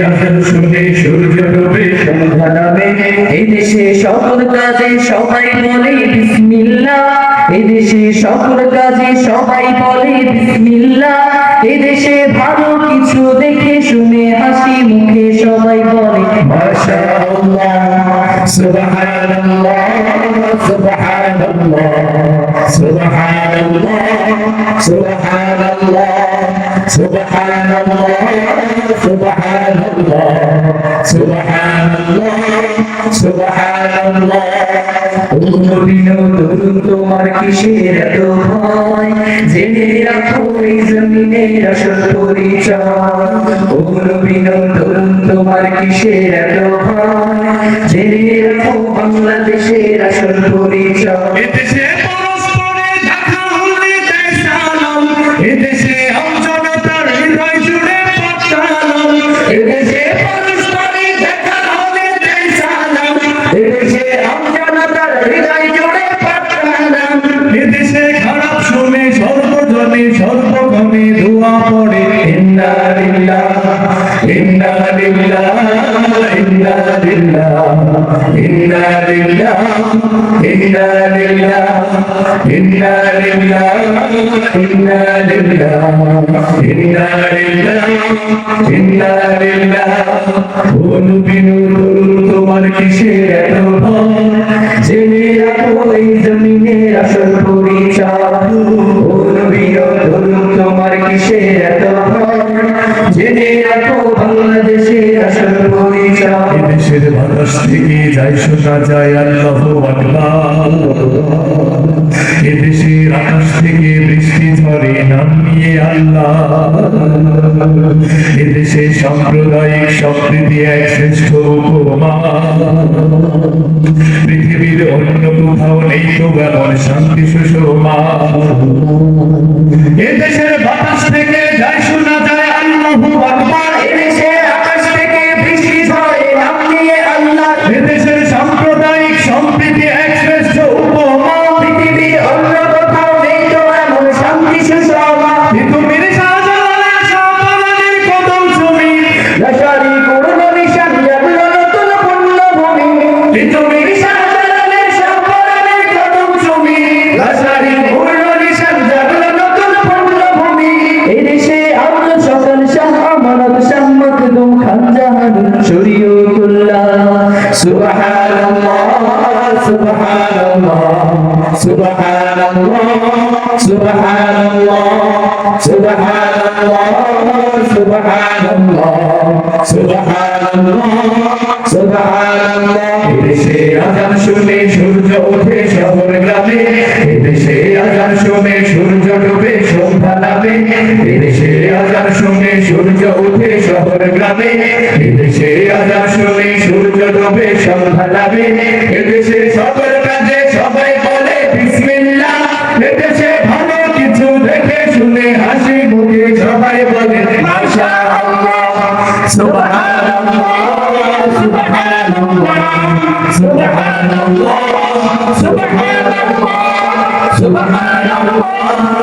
আজান শুনে সূর্য ডোবে সন্ধ্যা নামে। এদেশে সকল কাজে সবাই বলে বিসমিল্লাহ, এদেশে সকল কাজে সবাই বলে বিসমিল্লাহ। এদেশে ভালো কিছু দেখে শুনে হাসি মুখে সবাই বলে মাশাআল্লাহ, সুবহানাল্লাহ, সুবহানাল্লাহ, সুবহানাল্লাহ, সুবহানাল্লাহ, সুবহানাল্লাহ, সুবহানাল্লাহ, সুবহানাল্লাহ, সুবহানাল্লাহ। তরুণ তোমার কিসের এত ভয়, জেনে রাখো এই জমিনের আসল পরিচয়। তরুণ তোমার কিসের এত ভয়, জেনে রাখো বাংলাদেশের আসল পরিচয়। এদেশে পরস্পরে দেখা হলে দেয় সালাম, এদেশে আমজনতার হৃদয় জুড়ে পাঠালাম। এদেশে পরস্পরে দেখা হলে দেয় সালাম, এদেশে আমজনতার হৃদয় জুড়ে পাঠালাম। এদেশে খারাপ শুনে সর্বজনে সর্বক্ষণে দোয়া পড়ে ইন্না লিল্লাহ, ইন্না লিল্লাহ, ইন্না লিল্লাহ, ইন্না লিল্লাহ, ইন্না লিল্লাহ, ইন্না লিল্লাহ, ইন্না লিল্লাহ, ইন্না লিল্লাহ, ইন্না লিল্লাহ। ও নবী নূর তোমার কিসের এত ভয়, জেনে রাখো এই জমিনের আসল পরিচয়। ও নবী তরুণ তোমার কিসের এত ভয়, জেনে রাখো বাংলাদেশের আসল পরিচয়। এদেশের বাতাস থেকে যাই শোনা যায় আল্লাহু আকবার, এদেশের আকাশ থেকে বৃষ্টি ঝরে নাম নিয়ে আল্লাহ। এদেশে সাম্প্রদায়িক সম্প্রীতি এক শ্রেষ্ঠ উপমা, পৃথিবীর অন্য কোথাও নেই তো এমন শান্তি সুষমা। এদেশের বাতাস থেকে যাই শোনা যায় আল্লাহু আকবার, এদেশের আকাশ থেকে বৃষ্টি ঝরে নাম নিয়ে আল্লাহ। এদেশের সাম্প্রদায়িক সম্প্রীতি এক শ্রেষ্ঠ উপমা, পৃথিবীর অন্য কোথাও নেই তো এমন শান্তি সুষমা। পৃথিবীর শাহজালালের শাহজালালের কদম ছবি, লাশারি করুণ নিশান জাগলো নতুন পুণ্যভূমি। পৃথিবীর শাহজালালের শাহপরাণের কদম ছবি, লাশারি করুণ নিশান জাগলো নতুন পুণ্যভূমি। এদেশে আব্দুল সকল শাহ আমানত শাহ মখদুম খান জাহান শরীয়তুল্লাহ। সুবহানাল্লাহ, সুবহানাল্লাহ, সুবহানাল্লাহ, সুবহানাল্লাহ, সুবহানাল্লাহ, সুবহানাল্লাহ, সুবহানাল্লাহ, সুবহানাল্লাহ। এদেশে আজান শুনে সূর্য ওঠে শহর গ্রামে, এদেশে আজান শুনে সূর্য ডোবে সন্ধ্যা নামে। এদেশে আজান শুনে সূর্য ওঠে শহর গ্রামে, এদেশে আজান শুনে সূর্য ডোবে সন্ধ্যা নামে। এদেশে সকল কাজে সবাই বলে বিসমিল্লাহ, এদেশে ভালো কিছু দেখে শুনে হাসি মুখে সবাই বলে মাশাআল্লাহ, সুবহানাল্লাহ, সুবহানাল্লাহ, সুবহানাল্লাহ, সুবহানাল্লাহ, সুবহানাল্লাহ।